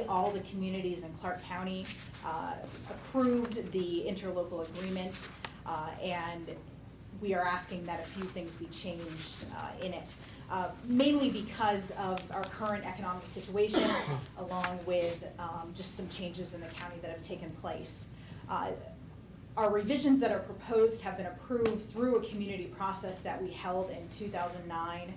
All the communities in Clark County approved the interlocal agreement, and we are asking that a few things be changed in it, mainly because of our current economic situation, along with just some changes in the county that have taken place. Our revisions that are proposed have been approved through a community process that we held in 2009.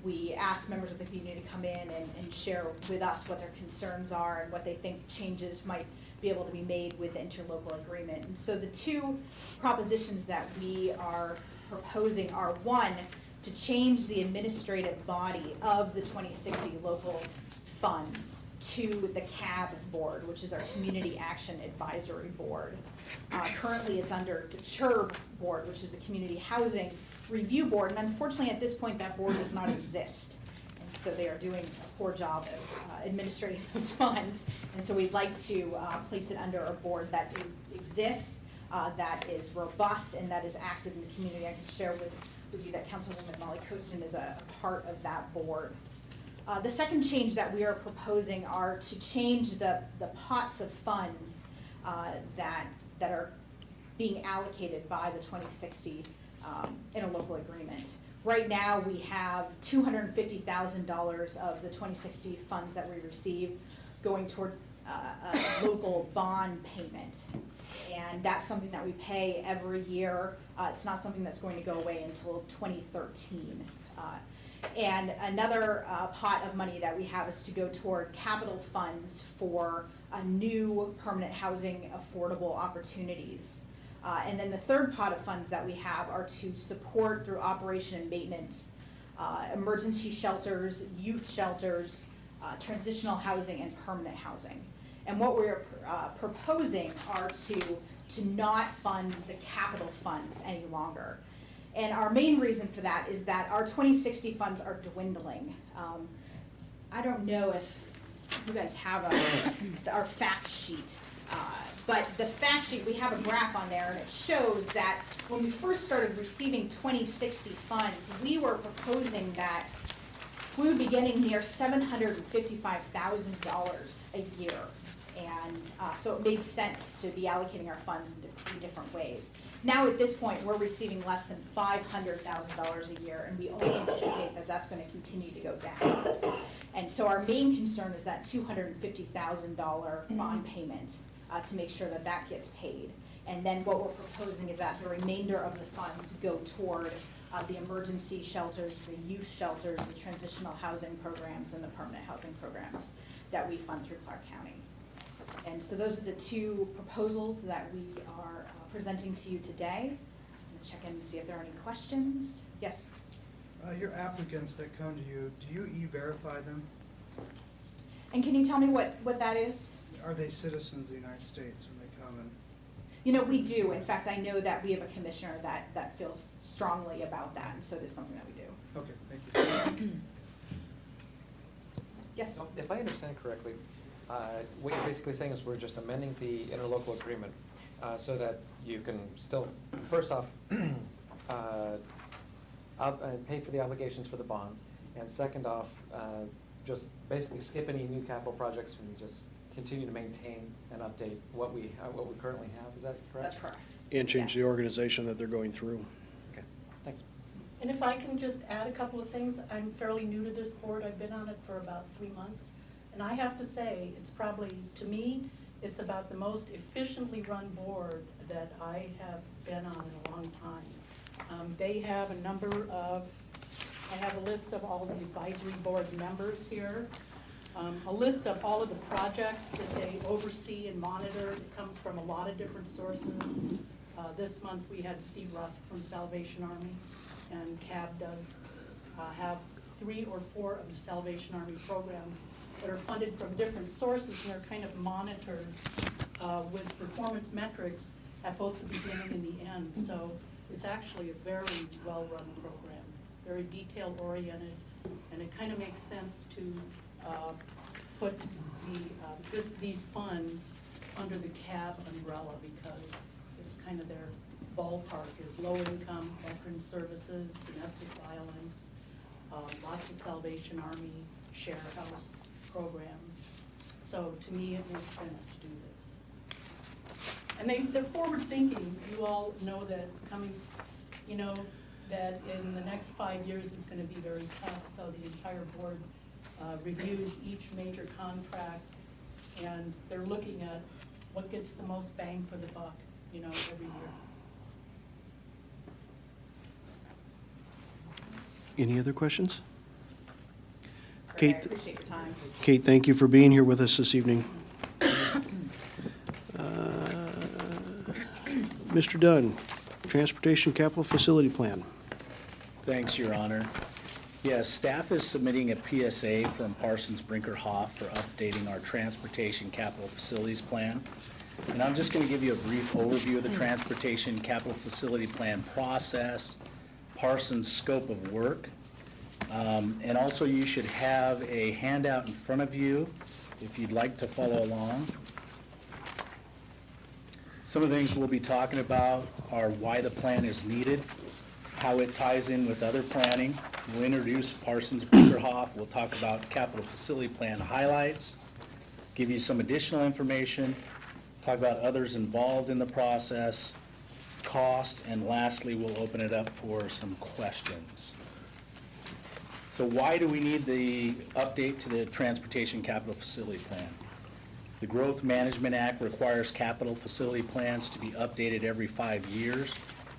We asked members of the community to come in and share with us what their concerns are and what they think changes might be able to be made with the interlocal agreement. And so the two propositions that we are proposing are, one, to change the administrative body of the 2060 local funds to the CAB board, which is our Community Action Advisory Board. Currently it's under the CHURB board, which is the Community Housing Review Board, and unfortunately at this point that board does not exist. And so they are doing a poor job of administrating those funds. And so we'd like to place it under a board that exists, that is robust, and that is active in the community. I can share with you that Councilwoman Molly Kostin is a part of that board. The second change that we are proposing are to change the pots of funds that are being allocated by the 2060 interlocal agreement. Right now we have $250,000 of the 2060 funds that we receive going toward a local bond payment. And that's something that we pay every year. It's not something that's going to go away until 2013. And another pot of money that we have is to go toward capital funds for new permanent housing affordable opportunities. And then the third pot of funds that we have are to support through operation and maintenance, emergency shelters, youth shelters, transitional housing, and permanent housing. And what we're proposing are to not fund the capital funds any longer. And our main reason for that is that our 2060 funds are dwindling. I don't know if you guys have our fact sheet, but the fact sheet, we have a graph on there, and it shows that when we first started receiving 2060 funds, we were proposing that we would be getting near $755,000 a year. And so it made sense to be allocating our funds in different ways. Now at this point, we're receiving less than $500,000 a year, and we only anticipate that that's going to continue to go down. And so our main concern is that $250,000 bond payment to make sure that that gets paid. And then what we're proposing is that the remainder of the funds go toward the emergency shelters, the youth shelters, the transitional housing programs, and the permanent housing programs that we fund through Clark County. And so those are the two proposals that we are presenting to you today. I'm going to check in and see if there are any questions. Yes? Your applicants that come to you, do you e-verify them? And can you tell me what that is? Are they citizens of the United States when they come in? You know, we do. In fact, I know that we have a commissioner that feels strongly about that, and so it is something that we do. Okay, thank you. Yes? So if I understand correctly, what you're basically saying is we're just amending the interlocal agreement so that you can still, first off, pay for the obligations for the bonds, and second off, just basically skip any new capital projects and just continue to maintain and update what we currently have. Is that correct? That's correct. And change Yes. the organization that they're going through. Okay, thanks. And if I can just add a couple of things, I'm fairly new to this board. I've been on it for about 3 months. And I have to say, it's probably, to me, it's about the most efficiently run board that I have been on in a long time. They have a number of, I have a list of all the advisory board members here, a list of all of the projects that they oversee and monitor. It comes from a lot of different sources. This month we had Steve Rusk from Salvation Army, and CAB does have 3 or 4 of the Salvation Army programs that are funded from different sources, and they're kind of monitored with performance metrics at both the beginning and the end. So it's actually a very well-run program, very detail-oriented, and it kind of makes sense to put these funds under the CAB umbrella, because it's kind of their ballpark is low income, veteran services, domestic violence, lots of Salvation Army, share house programs. So to me, it makes sense to do this. And they're forward-thinking. You all know that that in the next 5 years is gonna be very tough, so the entire board reviews each major contract, and they're looking at what gets the most bang for the buck, every year. Any other questions? Great, I Kate- appreciate your time. Kate, thank you for being here with us this evening. Mr. Dunn, Transportation Capital Facility Plan. Thanks, Your Honor. Yes, staff is submitting a PSA from Parsons Brinkerhoff for updating our Transportation Capital Facilities Plan. And I'm just going to give you a brief overview of the Transportation Capital Facility Plan process, Parsons' scope of work. And also, you should have a handout in front of you if you'd like to follow along. Some of the things we'll be talking about are why the plan is needed, how it ties in with other planning. We'll introduce Parsons Brinkerhoff. We'll talk about capital facility plan highlights, give you some additional information, talk about others involved in the process, cost, and lastly, we'll open it up for some questions. So why do we need the update to the Transportation Capital Facility Plan? The Growth Management Act requires capital facility plans to be updated every 5 years,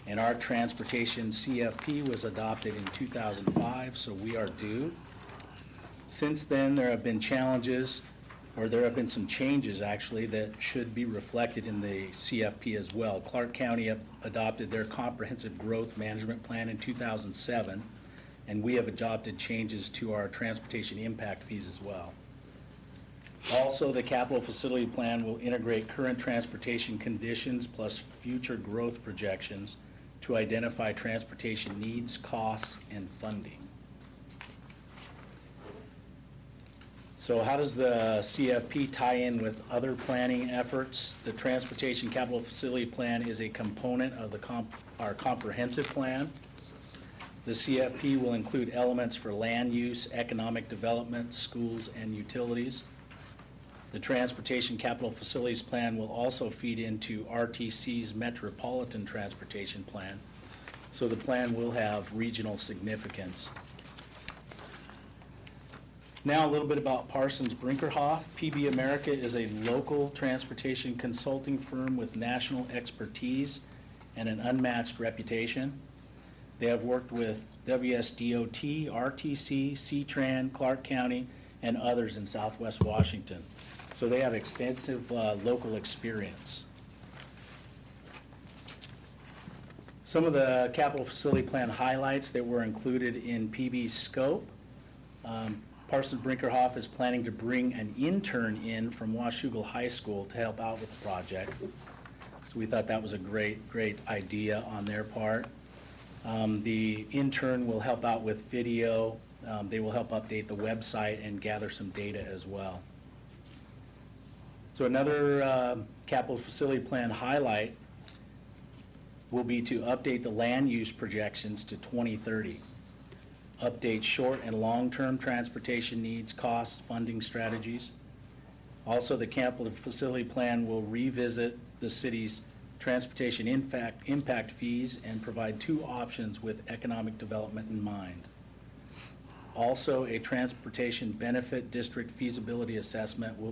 and our transportation CFP was adopted in 2005, so we are due. Since then, there have been challenges, or there have been some changes actually, that should be reflected in the CFP as well. Clark County adopted their Comprehensive Growth Management Plan in 2007, and we have adopted changes to our transportation impact fees as well. Also, the capital facility plan will integrate current transportation conditions plus future growth projections to identify transportation needs, costs, and funding. So how does the CFP tie in with other planning efforts? The Transportation Capital Facility Plan is a component of our comprehensive plan. The CFP will include elements for land use, economic development, schools, and utilities. The Transportation Capital Facilities Plan will also feed into RTC's Metropolitan Transportation Plan, so the plan will have regional significance. Now a little bit about Parsons Brinkerhoff. PB America is a local transportation consulting firm with national expertise and an unmatched reputation. They have worked with WSDOT, RTC, C-Tran, Clark County, and others in Southwest Washington. So they have extensive local experience. Some of the capital facility plan highlights that were included in PB's scope. Parsons Brinkerhoff is planning to bring an intern in from Washougal High School to help out with the project. So we thought that was a great idea on their part. The intern will help out with video. They will help update the website and gather some data as well. So another capital facility plan highlight will be to update the land use projections to 2030. Update short and long-term transportation needs, costs, funding strategies. Also, the capital facility plan will revisit the city's transportation impact fees and provide 2 options with economic development in mind. Also, a transportation benefit district feasibility assessment will